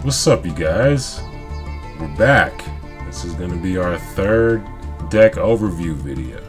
What's up, you guys? We're back. This is going to be our third deck overview video.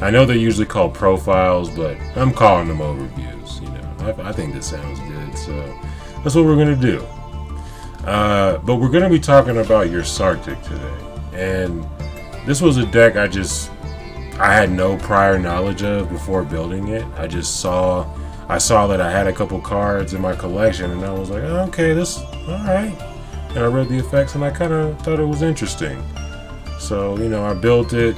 I know they're usually called profiles, but I'm calling them overviews. You know, I think this sounds good, so that's what we're going to do. But we're going to be talking about URSARCTIC today, and this was a deck I had no prior knowledge of before building it. I saw that I had a couple cards in my collection, and I was like, oh, okay, this alright. And I read the effects, and I kind of thought it was interesting. So, you know, I built it.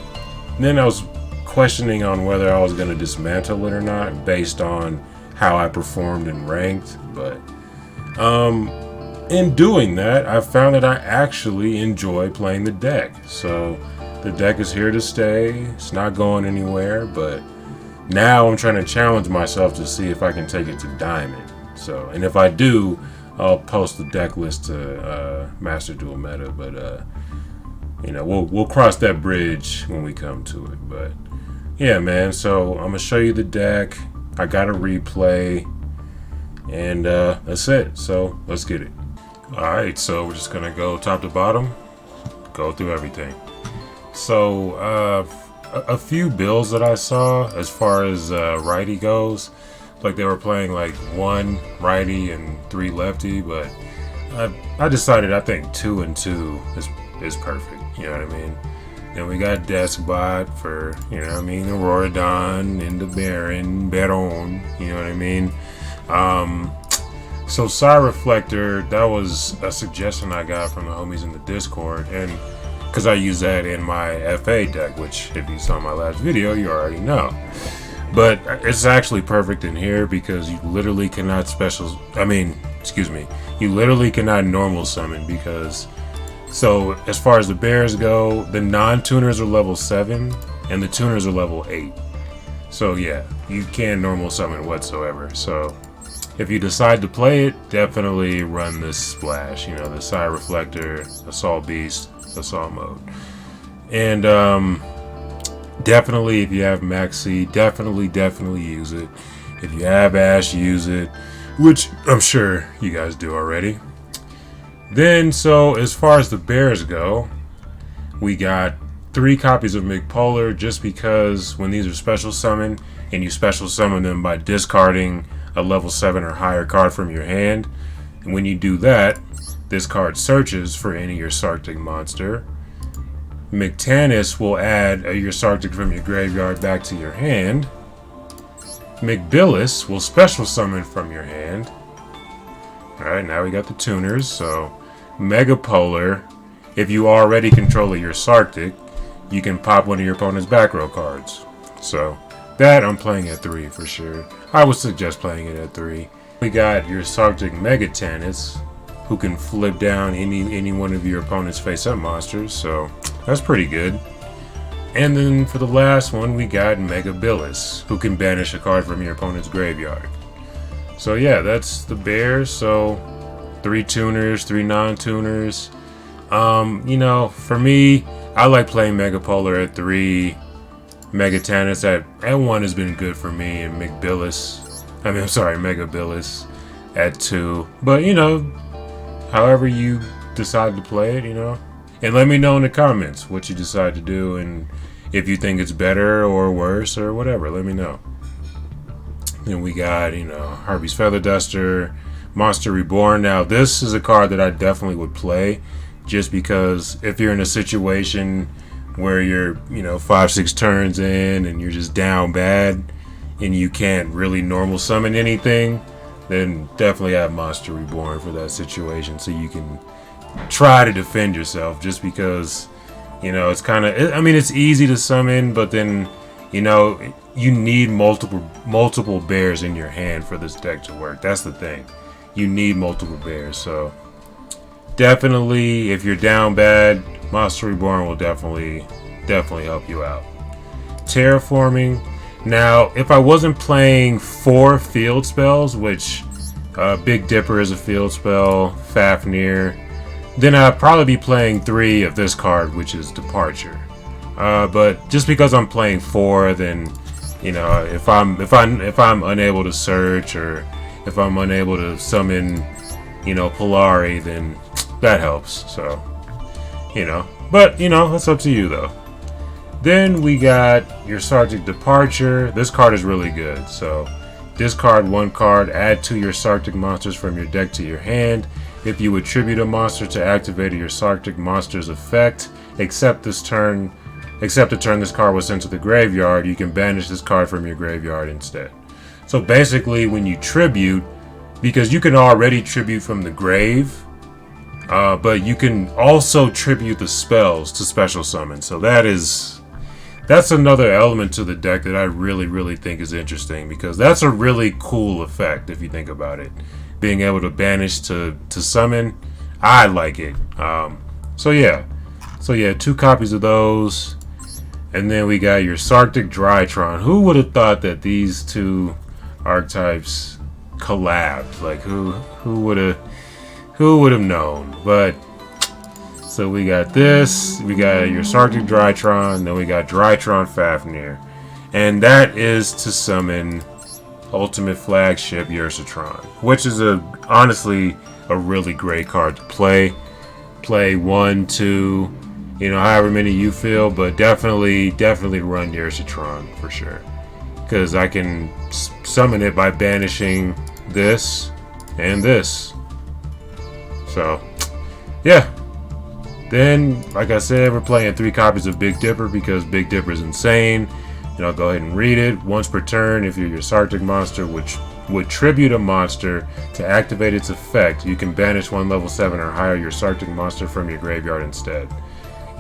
And then I was questioning on whether I was going to dismantle it or not based on how I performed and ranked. But in doing that, I found that I actually enjoy playing the deck. So the deck is here to stay. It's not going anywhere, but now I'm trying to challenge myself to see if I can take it to Diamond. So, and if I do, I'll post the deck list to Master Duel Meta. But you know, we'll cross that bridge when we come to it. But yeah, man. So I'm gonna show you the deck. I got a replay, and that's it. So let's get it. All right. So we're just gonna go top to bottom, go through everything. So a few builds that I saw as far as righty goes, like they were playing like 1 righty and 3 lefty, but I decided I think 2 and 2 is perfect. You know what I mean? Then we got Deskbot for, you know what I mean, the Auroradon and the Baron, you know what I mean? So Psy Reflector, that was a suggestion I got from the homies in the Discord, and because I use that in my FA deck, which if you saw my last video, you already know. But it's actually perfect in here because you literally cannot you literally cannot normal summon because, so as far as the bears go, the non-tuners are level 7 and the tuners are level 8. So yeah, you can't normal summon whatsoever. So if you decide to play it, definitely run this splash, you know, the Psy Reflector, Assault Beast, Assault mode. And definitely, if you have Maxi, definitely use it. If you have Ash, use it, which I'm sure you guys do already. Then, so as far as the bears go, we got 3 copies of McPolar, just because when these are special summoned, and you special summon them by discarding a level 7 or higher card from your hand, and when you do that, this card searches for any URSARCTIC monster. McTanis will add a URSARCTIC from your graveyard back to your hand. McBillis will special summon from your hand. Alright, now we got the tuners. So Megapolar, if you already control a URSARCTIC, you can pop one of your opponent's back row cards. So that I'm playing at 3 for sure. I would suggest playing it at 3. We got URSARCTIC Megatanis, who can flip down any one of your opponent's face-up monsters, so that's pretty good. And then for the last one, we got Megabillis, who can banish a card from your opponent's graveyard. So yeah, that's the bears. So 3 tuners, 3 non-tuners. You know, for me, I like playing Megapolar at 3. Megatanis at 1 has been good for me, and Megabilis at 2. But you know, however you decide to play it, you know. And let me know in the comments what you decide to do, and if you think it's better or worse or whatever, let me know. Then we got, you know, Harvey's Feather Duster, Monster Reborn. Now this is a card that I definitely would play, just because if you're in a situation where you're, you know, 5-6 turns in and you're just down bad and you can't really normal summon anything, then definitely have Monster Reborn for that situation, so you can try to defend yourself. Just because, you know, it's kind of, I mean, it's easy to summon, but then, you know, you need multiple bears in your hand for this deck to work. That's the thing. You need multiple bears. So definitely, if you're down bad, Monster Reborn will definitely help you out. Terraforming. Now, if I wasn't playing 4 field spells, which Big Dipper is a field spell, Fafnir, then I'd probably be playing 3 of this card, which is Departure. But just because I'm playing 4, then, you know, if I'm unable to search, or if I'm unable to summon you know, Polari, then that helps. So, you know, but you know, that's up to you though. Then we got URSARCTIC Departure. This card is really good. So discard one card, add 2 URSARCTIC monsters from your deck to your hand. If you attribute a monster to activate a URSARCTIC monster's effect, except the turn this card was sent to the graveyard, you can banish this card from your graveyard instead. So basically, when you tribute, because you can already tribute from the grave, but you can also tribute the spells to special summon. So that's another element to the deck that I really think is interesting, because that's a really cool effect if you think about it. Being able to banish to summon, I like it. So yeah, 2 copies of those. And then we got URSARCTIC Drytron. Who would have thought that these 2 archetypes collabed? Like who would have known? But so we got this, we got URSARCTIC Drytron, then we got Drytron Fafnir. And that is to summon Ultimate Flagship URSATron, which is honestly a really great card to play. Play 1, 2, you know, however many you feel, but definitely run URSATron for sure. Because I can summon it by banishing this and this. So, yeah. Then, like I said, we're playing 3 copies of Big Dipper because Big Dipper is insane. And I'll go ahead and read it. Once per turn, if your URSARCTIC monster would tribute a monster to activate its effect, you can banish 1 level 7 or higher URSARCTIC monster from your graveyard instead.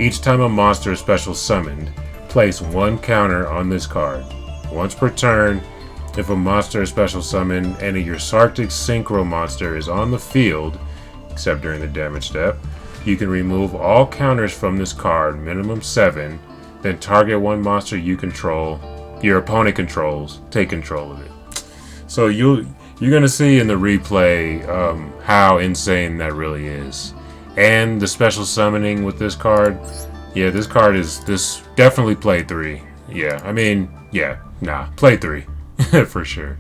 Each time a monster is special summoned, place 1 counter on this card. Once per turn, if a monster is special summoned and a URSARCTIC Synchro monster is on the field, except during the damage step, you can remove all counters from this card, minimum 7, then target 1 monster you control, your opponent controls, take control of it. So you're gonna see in the replay how insane that really is. And the special summoning with this card, yeah, this card this definitely play 3. Yeah, I mean, yeah, play 3 for sure.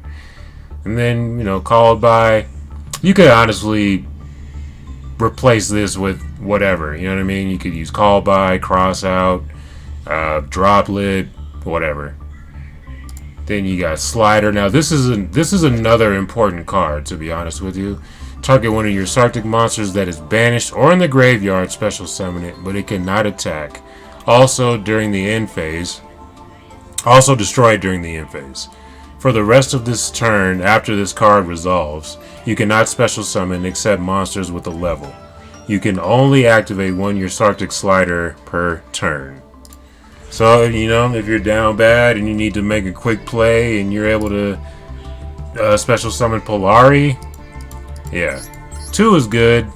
And then, you know, called by, you could honestly replace this with whatever, you know what I mean? You could use call by, cross out, droplet, whatever. Then you got Slider. Now this is another important card, to be honest with you. Target one of your URSARCTIC monsters that is banished or in the graveyard, special summon it, but it cannot attack. Also during the end phase. Also destroyed during the end phase. For the rest of this turn, after this card resolves, you cannot special summon except monsters with a level. You can only activate 1 URSARCTIC Slider per turn. So, you know, if you're down bad and you need to make a quick play and you're able to special summon Polari, yeah, 2 is good.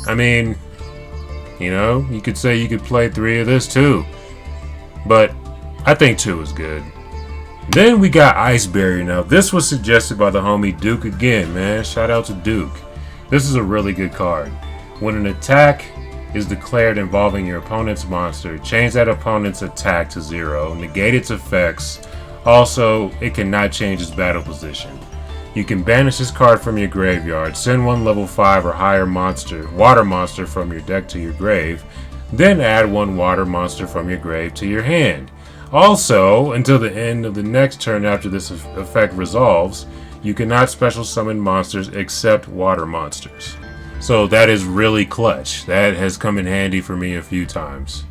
I mean, you know, you could say you could play 3 of this too, but I think 2 is good. Then we got Ice Barrier. Now this was suggested by the homie Duke again, man. Shout out to Duke. This is a really good card. When an attack is declared involving your opponent's monster, change that opponent's attack to 0, negate its effects. Also, it cannot change its battle position. You can banish this card from your graveyard, send 1 level 5 or higher water monster from your deck to your grave, then add 1 water monster from your grave to your hand. Also, until the end of the next turn after this effect resolves, you cannot special summon monsters except water monsters. So that is really clutch. That has come in handy for me a few times.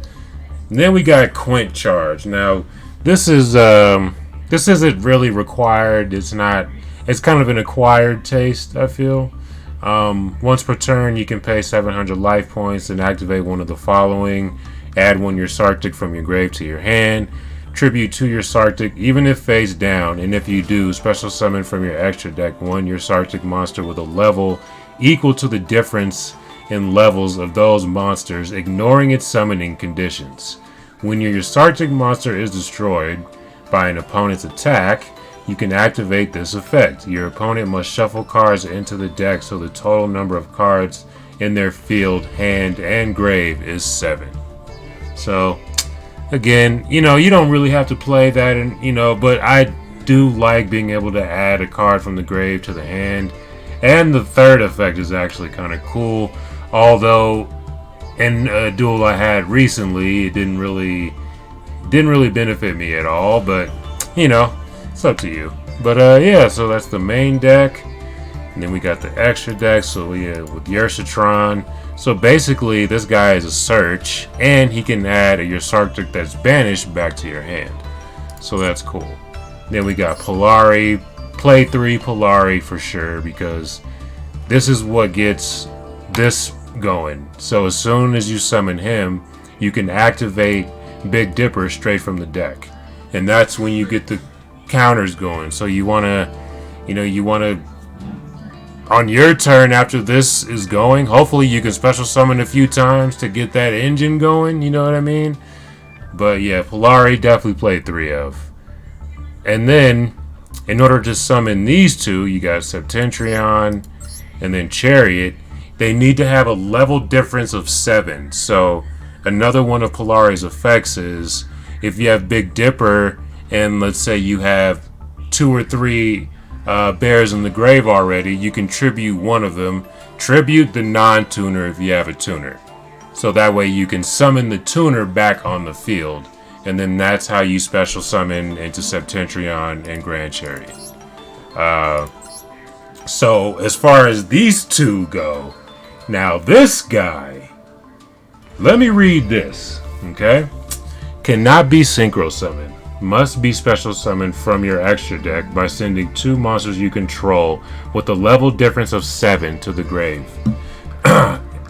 And then we got Quint Charge. Now, this isn't really required. It's kind of an acquired taste, I feel. Once per turn, you can pay 700 life points and activate one of the following. Add 1 URSARCTIC from your grave to your hand. Tribute 2 URSARCTIC even if face down, and if you do, special summon from your extra deck 1 URSARCTIC monster with a level equal to the difference in levels of those monsters, ignoring its summoning conditions. When your URSARCTIC monster is destroyed by an opponent's attack, you can activate this effect. Your opponent must shuffle cards into the deck so the total number of cards in their field, hand, and grave is 7. So, again, you know, you don't really have to play that, and you know, but I do like being able to add a card from the grave to the hand. And the third effect is actually kind of cool. Although in a duel I had recently, it didn't really benefit me at all. But you know, it's up to you. But yeah, so that's the main deck. And then we got the extra deck. So we with URSARCTIC. So basically, this guy is a search, and he can add a URSARCTIC that's banished back to your hand. So that's cool. Then we got Polari. Play 3 Polari for sure, because this is what gets this going. So as soon as you summon him, you can activate Big Dipper straight from the deck. And that's when you get the counters going. So you want to, on your turn after this is going, hopefully you can special summon a few times to get that engine going, you know what I mean? But yeah, Polari definitely play 3 of. And then, in order to summon these two, you got Septentrion and then Chariot. They need to have a level difference of 7. So another one of Polari's effects is, if you have Big Dipper and let's say you have 2 or 3 bears in the grave already, you can tribute one of them. Tribute the non-tuner if you have a tuner. So that way you can summon the tuner back on the field. And then that's how you special summon into Septentrion and Grand Chariot. So as far as these two go, now this guy, let me read this, okay? Cannot be synchro summoned. Must be special summoned from your extra deck by sending 2 monsters you control with a level difference of 7 to the grave.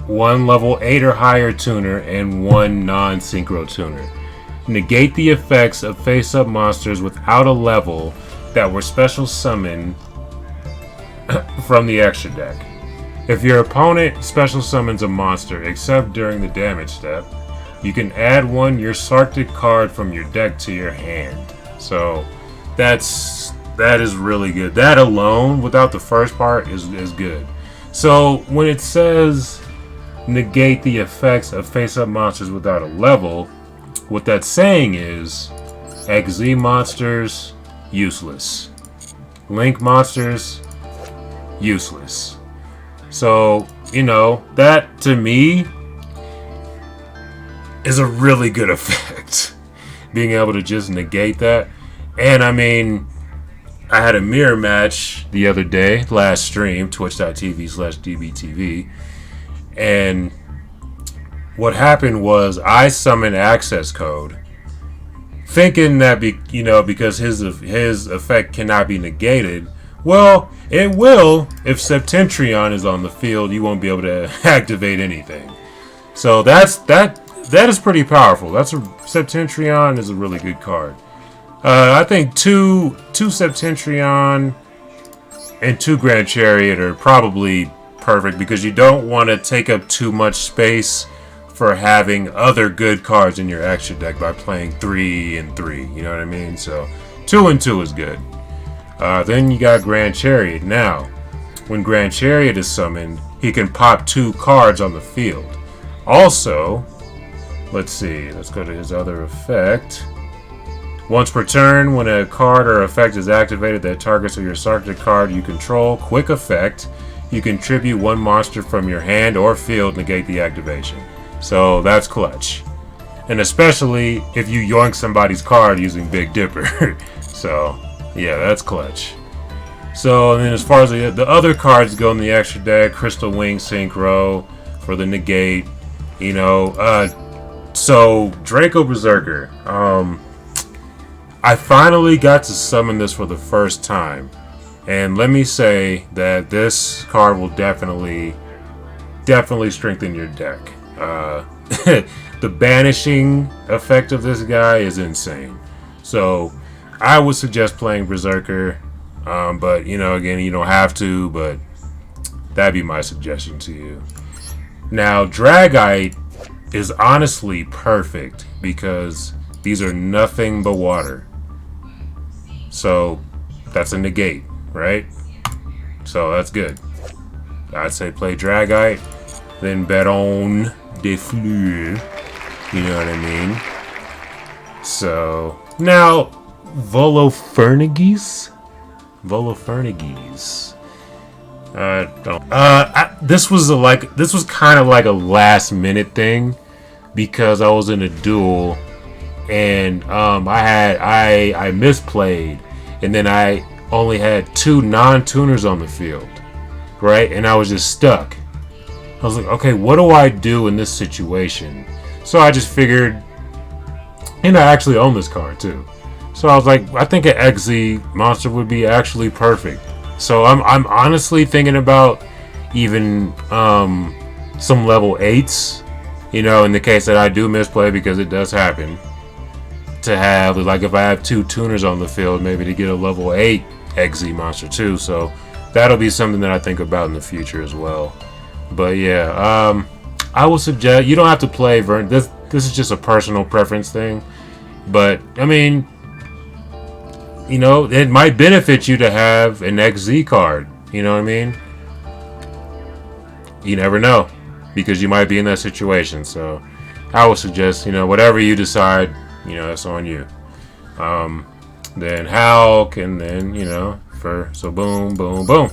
1 level 8 or higher tuner and 1 non-synchro tuner. Negate the effects of face-up monsters without a level that were special summoned from the extra deck. If your opponent special summons a monster except during the damage step, you can add 1 URSARCTIC card from your deck to your hand. So that is really good. That alone, without the first part, is good. So when it says negate the effects of face-up monsters without a level, what that's saying is XZ monsters, useless. Link monsters, useless. So, you know, that to me is a really good effect. Being able to just negate that. And I mean, I had a mirror match the other day, last stream, twitch.tv/dbtv. And what happened was I summoned access code, thinking that because his effect cannot be negated. Well, it will if Septentrion is on the field. You won't be able to activate anything. So that is pretty powerful. Septentrion is a really good card. I think two Septentrion and 2 Grand Chariot are probably perfect, because you don't want to take up too much space for having other good cards in your extra deck by playing 3 and 3. You know what I mean? So 2 and 2 is good. Then you got Grand Chariot. Now, when Grand Chariot is summoned, he can pop 2 cards on the field. Also, let's see. Let's go to his other effect. Once per turn, when a card or effect is activated that targets a URSARCTIC card you control, quick effect, you can tribute 1 monster from your hand or field, negate the activation. So that's clutch. And especially if you yoink somebody's card using Big Dipper. So, yeah, that's clutch. So, and then as far as the other cards go in the extra deck, Crystal Wing Synchro for the negate, so Draco Berserker. I finally got to summon this for the first time. And let me say that this card will definitely strengthen your deck. The banishing effect of this guy is insane. So I would suggest playing Berserker. But, again, you don't have to, but that'd be my suggestion to you. Now, Dragite is honestly perfect because these are nothing but water. So that's a negate, right? So that's good. I'd say play Dragite, then bet on de fleur. You know what I mean? So now Volofernigis. Don't. This was kind of like a last minute thing because I was in a duel and I misplayed, and then I only had 2 non-tuners on the field, right? And I was just stuck. I was like, okay, what do I do in this situation? So I just figured, and I actually own this card too. So I was like, I think an XZ monster would be actually perfect. So I'm honestly thinking about even some level 8s, you know, in the case that I do misplay, because it does happen, to have, like, if I have 2 tuners on the field, maybe to get a level 8 XZ monster too. So that'll be something that I think about in the future as well. But yeah, I will suggest, you don't have to play Vern. This is just a personal preference thing. But I mean, you know, it might benefit you to have an XZ card. You know what I mean? You never know, because you might be in that situation. So I would suggest, you know, whatever you decide, you know, that's on you. Then Hulk, and then, you know, so boom, boom, boom.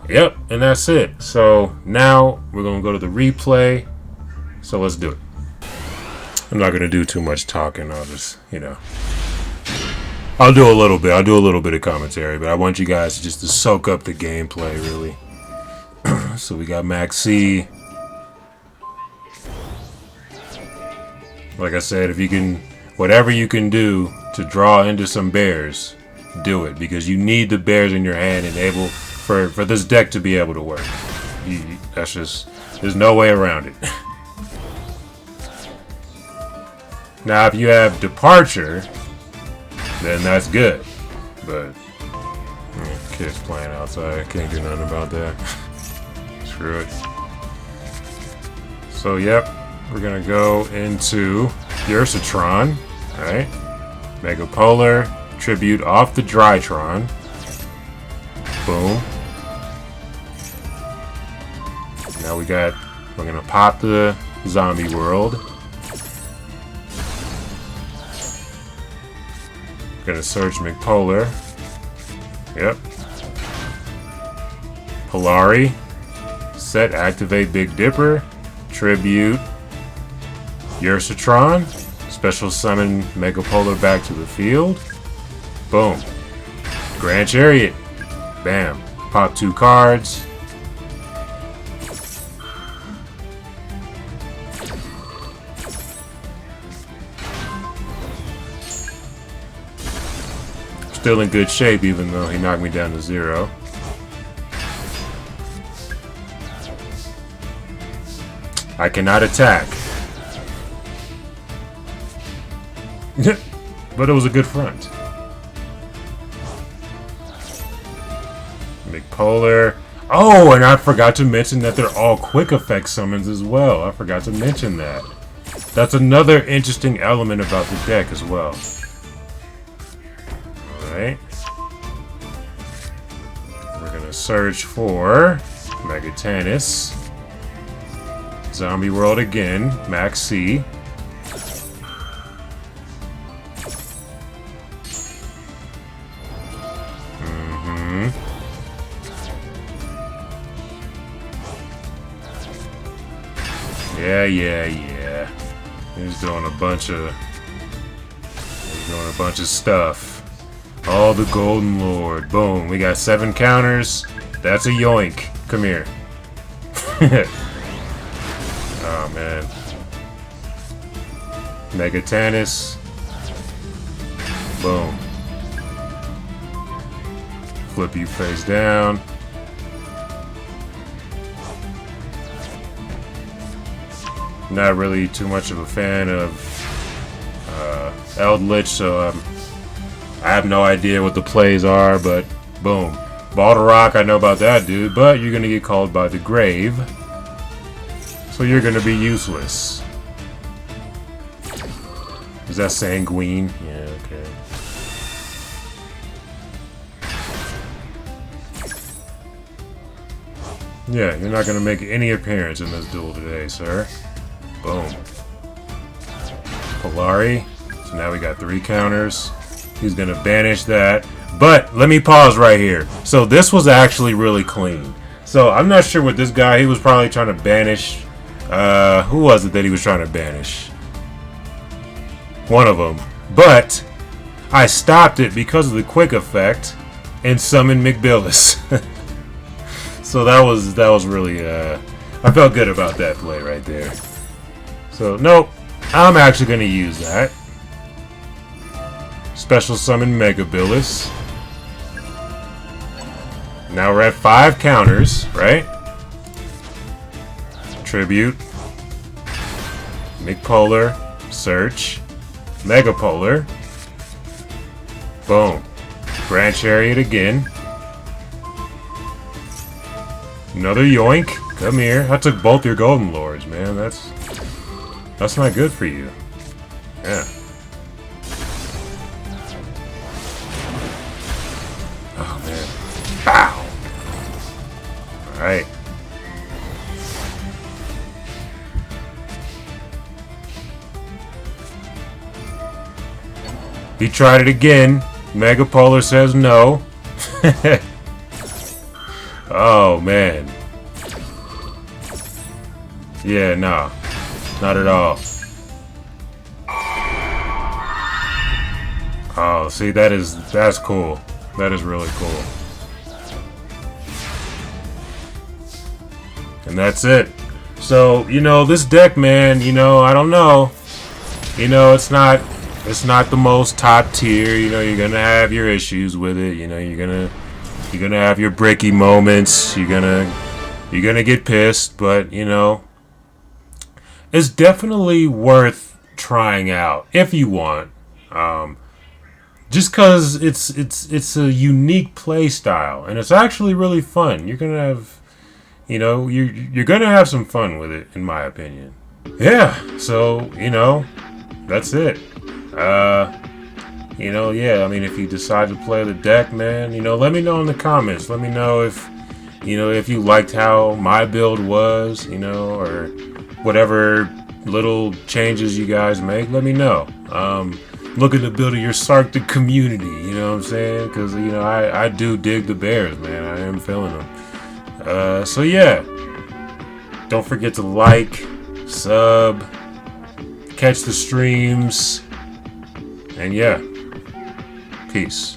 Yep, and that's it. So now we're gonna go to the replay. So let's do it. I'm not gonna do too much talking. I'll just, you know, I'll do a little bit of commentary, but I want you guys just to soak up the gameplay, really. So we got Max C. Like I said, if you can, whatever you can do to draw into some bears, do it, because you need the bears in your hand and able for this deck to be able to work. That's just, there's no way around it. Now, if you have Departure, then that's good. But kids playing outside, can't do nothing about that. Screw it. So, yep, we're gonna go into URSARCTIC, right? Mega Polar, tribute off the Drytron. Boom. Now we're gonna pop the zombie world. Gonna search McPolar. Yep. Polari. Set, activate Big Dipper. Tribute URSARCTIC. Special summon Megapolar back to the field. Boom. Grand Chariot. Bam. Pop 2 cards. Still in good shape, even though he knocked me down to 0. I cannot attack. But it was a good front. McPolar. Oh, and I forgot to mention that they're all quick effect summons as well. I forgot to mention that. That's another interesting element about the deck as well. Alright. We're gonna search for Megatanus. Zombie World again. Max C. Yeah. He's doing a bunch of stuff. Oh, the Golden Lord. Boom. We got 7 counters. That's a yoink. Come here. Oh, man. Megatanus. Boom. Flip you face down. Not really too much of a fan of Eldritch, so I have no idea what the plays are, but boom. Ball to Rock, I know about that dude, but you're going to get called by the grave, so you're going to be useless. Is that Sanguine? Yeah, okay. Yeah, you're not going to make any appearance in this duel today, sir. Boom. Polari. So now we got 3 counters. He's gonna banish that. But let me pause right here. So this was actually really clean. So I'm not sure what this guy, he was probably trying to banish. Who was it that he was trying to banish? One of them. But I stopped it because of the quick effect and summoned McBillis. So that was really, I felt good about that play right there. So, nope. I'm actually going to use that. Special summon MegaBillis. Now we're at 5 counters, right? Tribute. McPolar. Search. Megapolar. Boom. Grand Chariot again. Another yoink. Come here. I took both your Golden Lords, man. That's not good for you. Yeah. Oh, man. Bow! Alright. He tried it again. Megapolar says no. Oh, man. Yeah, no. Not at all. Oh, see, that's cool. That is really cool. And that's it. So, you know, this deck, man, you know, I don't know. You know, it's not the most top tier. You know, you're gonna have your issues with it. You know, you're gonna have your bricky moments. You're gonna get pissed, but you know, it's definitely worth trying out if you want. Just cause it's a unique play style and it's actually really fun. You're gonna have, you know, you're gonna have some fun with it, in my opinion. Yeah. So you know, that's it. You know, yeah, I mean, if you decide to play the deck, man, you know, let me know in the comments. Let me know if, you know, if you liked how my build was, you know, or whatever little changes you guys make, let me know. Looking to build a URSARCTIC community, you know what I'm saying? Because, you know, I do dig the bears, man. I am feeling them. So, yeah. Don't forget to like, sub, catch the streams. And yeah, peace.